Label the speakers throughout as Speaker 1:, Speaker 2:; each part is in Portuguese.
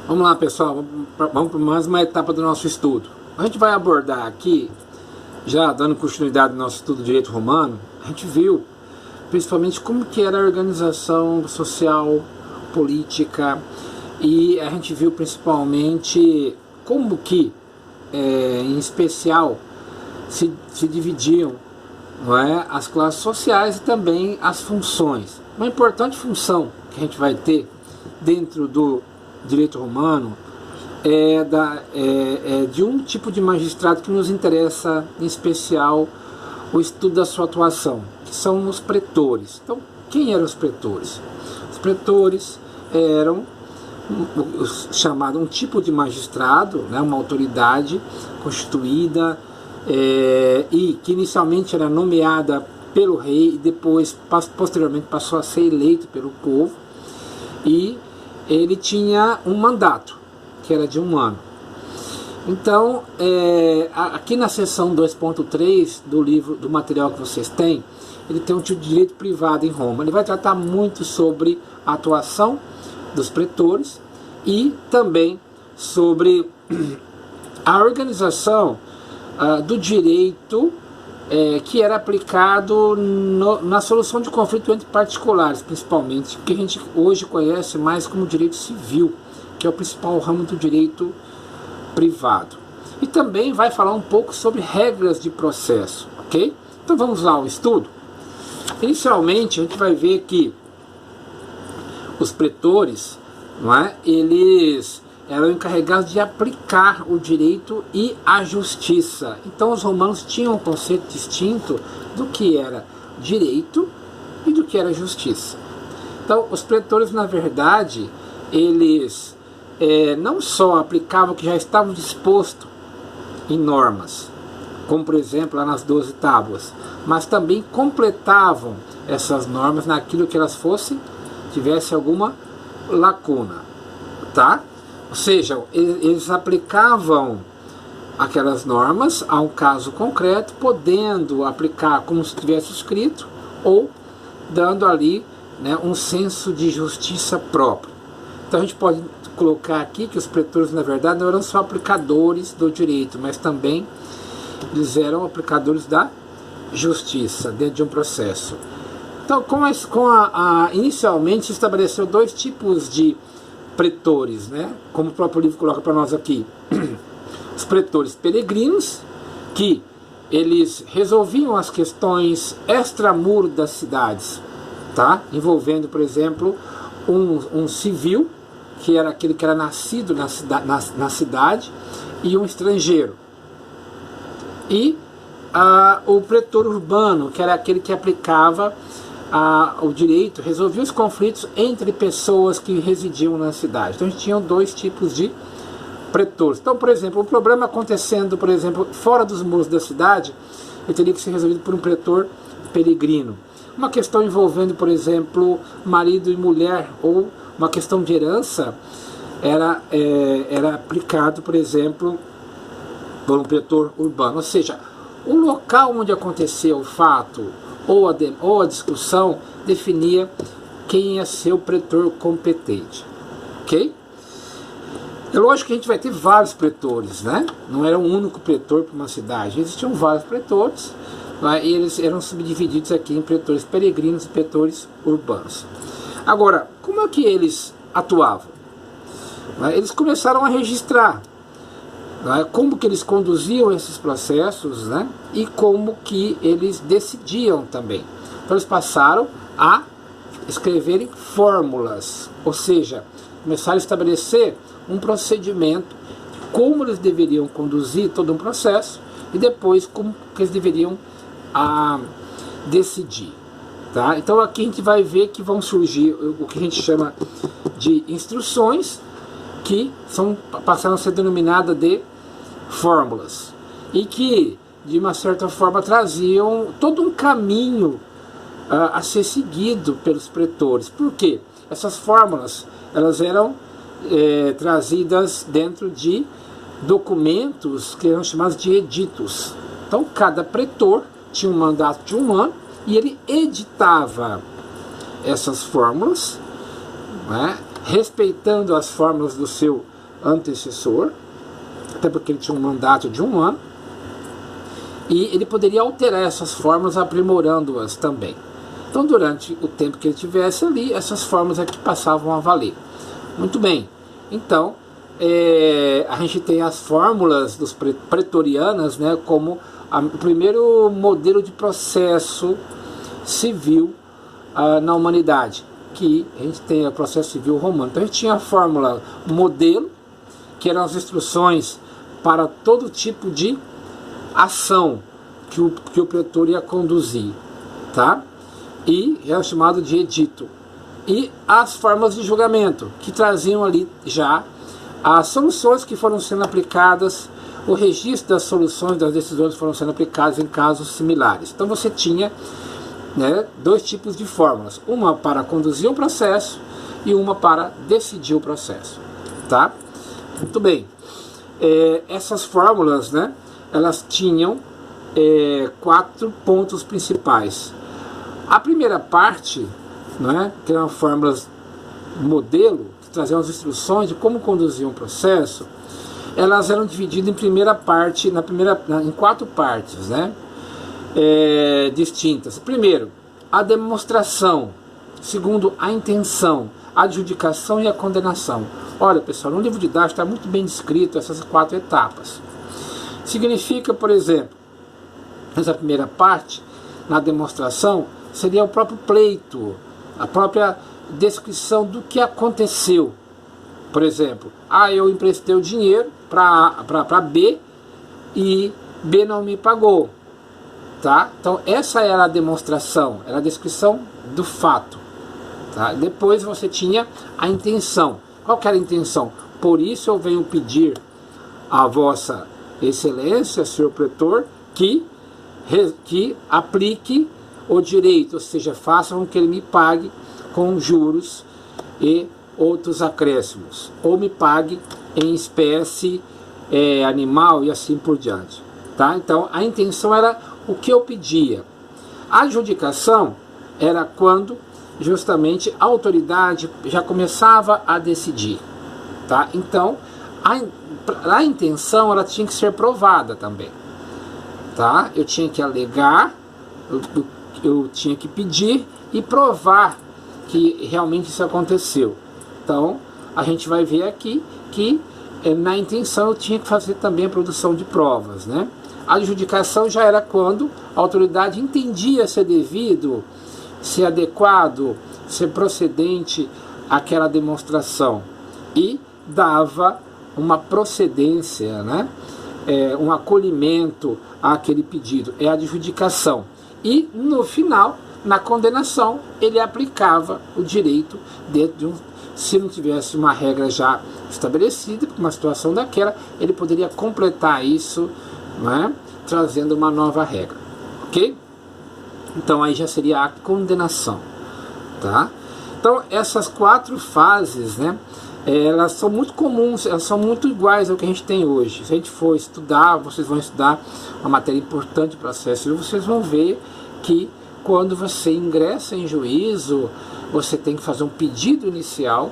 Speaker 1: Vamos lá, pessoal, vamos para mais uma etapa do nosso estudo. A gente vai abordar aqui, já dando continuidade ao nosso estudo de direito romano, a gente viu principalmente como que era a organização social, política, e a gente viu principalmente como que, em especial, se dividiam, não é, as classes sociais e também as funções. Uma importante função que a gente vai ter dentro do direito romano é de um tipo de magistrado que nos interessa, em especial, o estudo da sua atuação, que são os pretores. Então, quem eram os pretores? Os pretores eram chamado um tipo de magistrado, né, uma autoridade constituída e que inicialmente era nomeada pelo rei e depois, posteriormente, passou a ser eleito pelo povo, e ele tinha um mandato, que era de 1 ano. Então, aqui na seção 2.3 do livro, do material que vocês têm, ele tem um tipo de direito privado em Roma. Ele vai tratar muito sobre a atuação dos pretores e também sobre a organização do direito que era aplicado na solução de conflito entre particulares, principalmente, que a gente hoje conhece mais como direito civil, que é o principal ramo do direito privado. E também vai falar um pouco sobre regras de processo, ok? Então vamos lá ao estudo. Inicialmente a gente vai ver que os pretores, não é, eles eram encarregados de aplicar o direito e a justiça. Então os romanos tinham um conceito distinto do que era direito e do que era justiça. Então os pretores, na verdade, eles não só aplicavam o que já estava disposto em normas, como por exemplo lá nas 12 tábuas, mas também completavam essas normas naquilo que elas tivesse alguma lacuna, tá? Ou seja, eles aplicavam aquelas normas a um caso concreto, podendo aplicar como se tivesse escrito, ou dando ali, né, um senso de justiça próprio. Então a gente pode colocar aqui que os pretores, na verdade, não eram só aplicadores do direito, mas também eles eram aplicadores da justiça dentro de um processo. Então, inicialmente se estabeleceu 2 tipos de pretores, né? Como o próprio livro coloca para nós aqui. Os pretores peregrinos, que eles resolviam as questões extramuro das cidades, tá? Envolvendo, por exemplo, um civil, que era aquele que era nascido na cidade, e um estrangeiro. E o pretor urbano, que era aquele que aplicava o direito, resolvia os conflitos entre pessoas que residiam na cidade. Então a gente tinha 2 tipos de pretores. Então, por exemplo, um problema acontecendo, por exemplo, fora dos muros da cidade, ele teria que ser resolvido por um pretor peregrino. Uma questão envolvendo, por exemplo, marido e mulher, ou uma questão de herança, era aplicado, por exemplo, por um pretor urbano. Ou seja, o local onde aconteceu o fato ou a discussão definia quem ia ser o pretor competente, ok? É lógico que a gente vai ter vários pretores, né? Não era um único pretor para uma cidade, existiam vários pretores, né? E eles eram subdivididos aqui em pretores peregrinos e pretores urbanos. Agora, como é que eles atuavam? Eles começaram a registrar, né, como que eles conduziam esses processos, né, e como que eles decidiam também. Então eles passaram a escreverem fórmulas, ou seja, começaram a estabelecer um procedimento, como eles deveriam conduzir todo um processo e depois como que eles deveriam decidir. Tá? Então aqui a gente vai ver que vão surgir o que a gente chama de instruções, que passaram a ser denominadas de fórmulas, e que de uma certa forma traziam todo um caminho a ser seguido pelos pretores. Por quê? Essas fórmulas, elas eram trazidas dentro de documentos que eram chamados de editos. Então cada pretor tinha um mandato de 1 ano e ele editava essas fórmulas, né, respeitando as fórmulas do seu antecessor, até porque ele tinha um mandato de 1 ano, e ele poderia alterar essas fórmulas aprimorando-as também. Então, durante o tempo que ele tivesse ali, essas fórmulas aqui passavam a valer. Muito bem, então a gente tem as fórmulas dos pretorianas, né, como o primeiro modelo de processo civil na humanidade, que a gente tem o processo civil romano. Então a gente tinha a fórmula modelo, que eram as instruções para todo tipo de ação que o pretor ia conduzir, tá? E era chamado de edito. E as formas de julgamento, que traziam ali já as soluções que foram sendo aplicadas, o registro das soluções das decisões que foram sendo aplicadas em casos similares. Então você tinha, né, 2 tipos de fórmulas, uma para conduzir um processo e uma para decidir o processo, tá? Muito bem. Essas fórmulas, né, elas tinham 4 pontos principais. A primeira parte, né, que eram fórmulas modelo, que traziam as instruções de como conduzir um processo, elas eram divididas em 4 partes, né, distintas. Primeiro, a demonstração. Segundo, a intenção, a adjudicação e a condenação. Olha, pessoal, no livro didático está muito bem descrito essas 4 etapas. Significa, por exemplo, essa primeira parte, na demonstração, seria o próprio pleito, a própria descrição do que aconteceu. Por exemplo, eu emprestei o dinheiro para B e B não me pagou. Tá? Então essa era a demonstração, era a descrição do fato. Tá? Depois você tinha a intenção. Qual que era a intenção? Por isso eu venho pedir a vossa excelência, senhor pretor, que aplique o direito, ou seja, faça com que ele me pague com juros e outros acréscimos, ou me pague em espécie animal e assim por diante. Tá? Então a intenção era o que eu pedia. A adjudicação era quando justamente a autoridade já começava a decidir. Tá? Então a intenção ela tinha que ser provada também. Tá? Eu tinha que alegar, eu tinha que pedir e provar que realmente isso aconteceu. Então a gente vai ver aqui que na intenção eu tinha que fazer também a produção de provas, né? A adjudicação já era quando a autoridade entendia ser devido, ser adequado, ser procedente àquela demonstração e dava uma procedência, né? Um acolhimento àquele pedido. É a adjudicação. E no final, na condenação, ele aplicava o direito dentro de se não tivesse uma regra já estabelecida, uma situação daquela, ele poderia completar isso, né, trazendo uma nova regra, ok? Então aí já seria a condenação, tá? Então essas 4 fases, né, elas são muito comuns, elas são muito iguais ao que a gente tem hoje. Se a gente for estudar, vocês vão estudar uma matéria importante para processo civil, vocês vão ver que quando você ingressa em juízo, você tem que fazer um pedido inicial,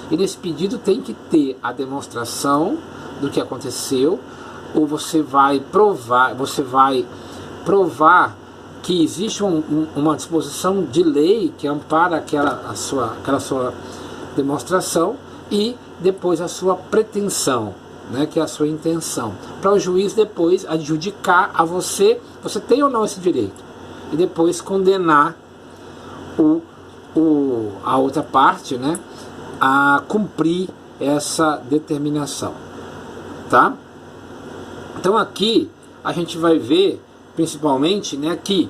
Speaker 1: e nesse pedido tem que ter a demonstração do que aconteceu, ou você vai provar que existe uma disposição de lei que ampara aquela sua demonstração, e depois a sua pretensão, né, que é a sua intenção, para o juiz depois adjudicar a você tem ou não esse direito, e depois condenar a outra parte, né, a cumprir essa determinação, tá? Então aqui a gente vai ver principalmente, né, que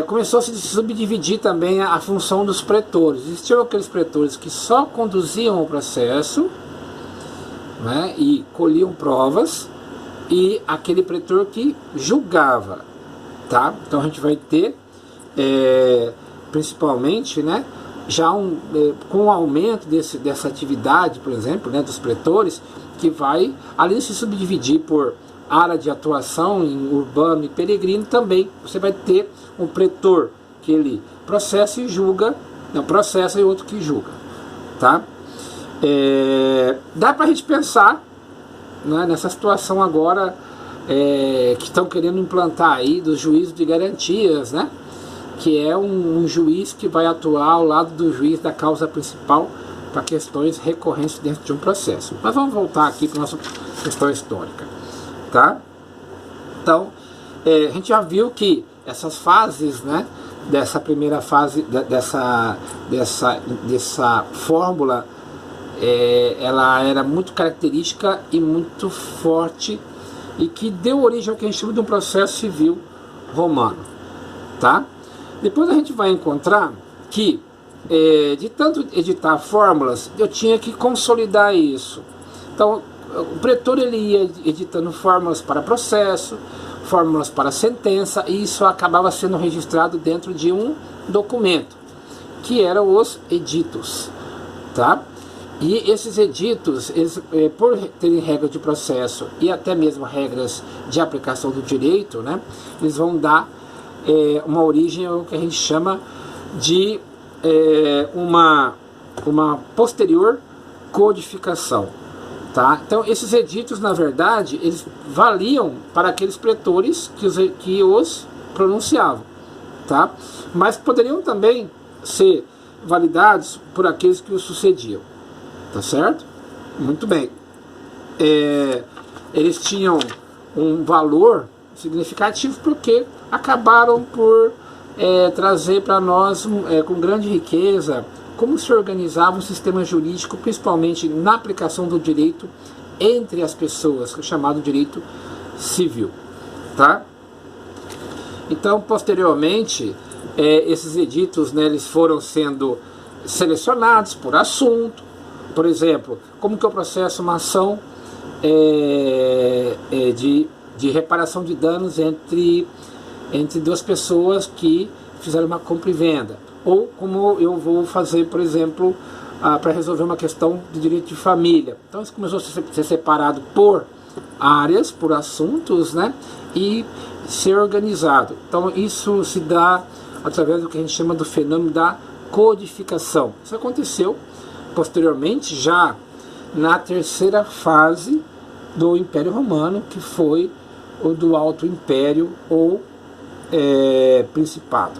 Speaker 1: começou a se subdividir também a função dos pretores. Existiam aqueles pretores que só conduziam o processo, né, e colhiam provas, e aquele pretor que julgava, tá? Então a gente vai ter principalmente, né, já com o aumento dessa atividade, por exemplo, né, dos pretores, que vai, além de se subdividir por área de atuação em urbano e peregrino, também você vai ter um pretor que ele processa e julga, não processa e outro que julga, tá? Dá para a gente pensar, né, nessa situação agora que estão querendo implantar aí do juízo de garantias, né, que é um juiz que vai atuar ao lado do juiz da causa principal para questões recorrentes dentro de um processo. Mas vamos voltar aqui para a nossa questão histórica, tá? Então, a gente já viu que essas fases, né, dessa primeira fase, dessa fórmula, ela era muito característica e muito forte e que deu origem ao que a gente chama de um processo civil romano, tá? Depois a gente vai encontrar que de tanto editar fórmulas, eu tinha que consolidar isso. Então, o pretor ele ia editando fórmulas para processo, fórmulas para sentença, e isso acabava sendo registrado dentro de um documento, que eram os editos, tá? E esses editos, eles, por terem regras de processo e até mesmo regras de aplicação do direito, né, eles vão dar uma origem ao que a gente chama de uma posterior codificação, tá? Então esses editos, na verdade, eles valiam para aqueles pretores que os pronunciavam, tá? Mas poderiam também ser validados por aqueles que os sucediam, tá certo? Muito bem. Eles tinham um valor significativo porque acabaram por trazer para nós com grande riqueza como se organizava o sistema jurídico, principalmente na aplicação do direito entre as pessoas, que é chamado direito civil, tá? Então, posteriormente, esses editos, né, eles foram sendo selecionados por assunto. Por exemplo, como que eu processo uma ação de reparação de danos entre duas pessoas que fizeram uma compra e venda, ou como eu vou fazer, por exemplo, para resolver uma questão de direito de família. Então isso começou a ser separado por áreas, por assuntos, né, e ser organizado. Então isso se dá através do que a gente chama do fenômeno da codificação. Isso aconteceu posteriormente, já na terceira fase do Império Romano, que foi o do Alto Império ou Principado,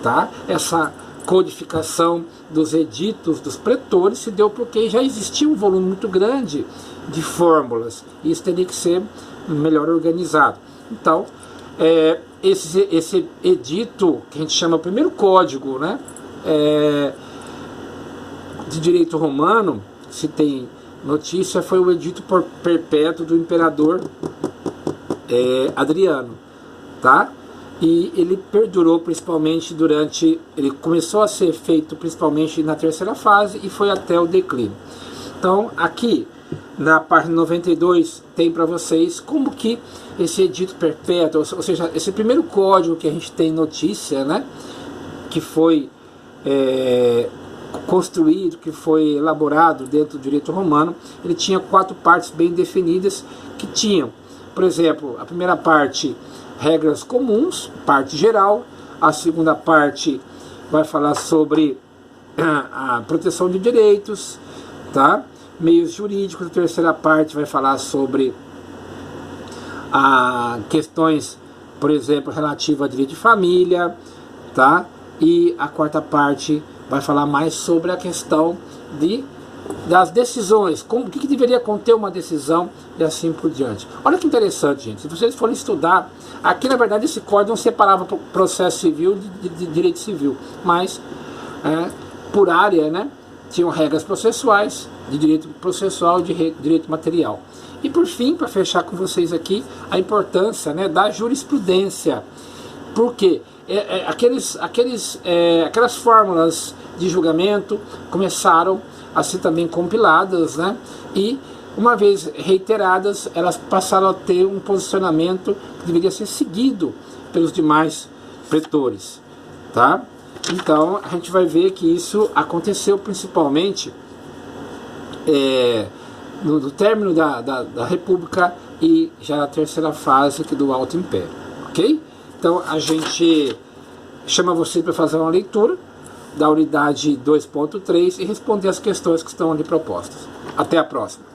Speaker 1: tá? Essa codificação dos editos dos pretores se deu porque já existia um volume muito grande de fórmulas e isso teria que ser melhor organizado. Então, esse edito, que a gente chama o primeiro código, né, de direito romano, se tem notícia, foi o edito perpétuo do imperador Adriano, tá? E ele perdurou principalmente ele começou a ser feito principalmente na terceira fase e foi até o declínio. Então aqui na página 92 tem para vocês como que esse edito perpétuo, ou seja, esse primeiro código que a gente tem notícia, né, que foi construído, que foi elaborado dentro do direito romano, ele tinha 4 partes bem definidas que tinham, por exemplo, a primeira parte, regras comuns, parte geral. A segunda parte vai falar sobre a proteção de direitos, tá? Meios jurídicos. A terceira parte vai falar sobre questões, por exemplo, relativas a direito de família, tá? E a quarta parte vai falar mais sobre a questão das decisões, o que deveria conter uma decisão e assim por diante. Olha que interessante, gente. Se vocês forem estudar, aqui na verdade esse código não separava processo civil de direito civil, mas por área, né, tinham regras processuais, de direito processual e de direito material. E por fim, para fechar com vocês aqui, a importância, né, da jurisprudência. Por quê? Aquelas fórmulas de julgamento começaram a ser também compiladas, né? E uma vez reiteradas, elas passaram a ter um posicionamento que deveria ser seguido pelos demais pretores, tá? Então a gente vai ver que isso aconteceu principalmente no término da República e já na terceira fase aqui do Alto Império, ok? Então a gente chama vocês para fazer uma leitura. da unidade 2.3 e responder as questões que estão ali propostas. Até a próxima.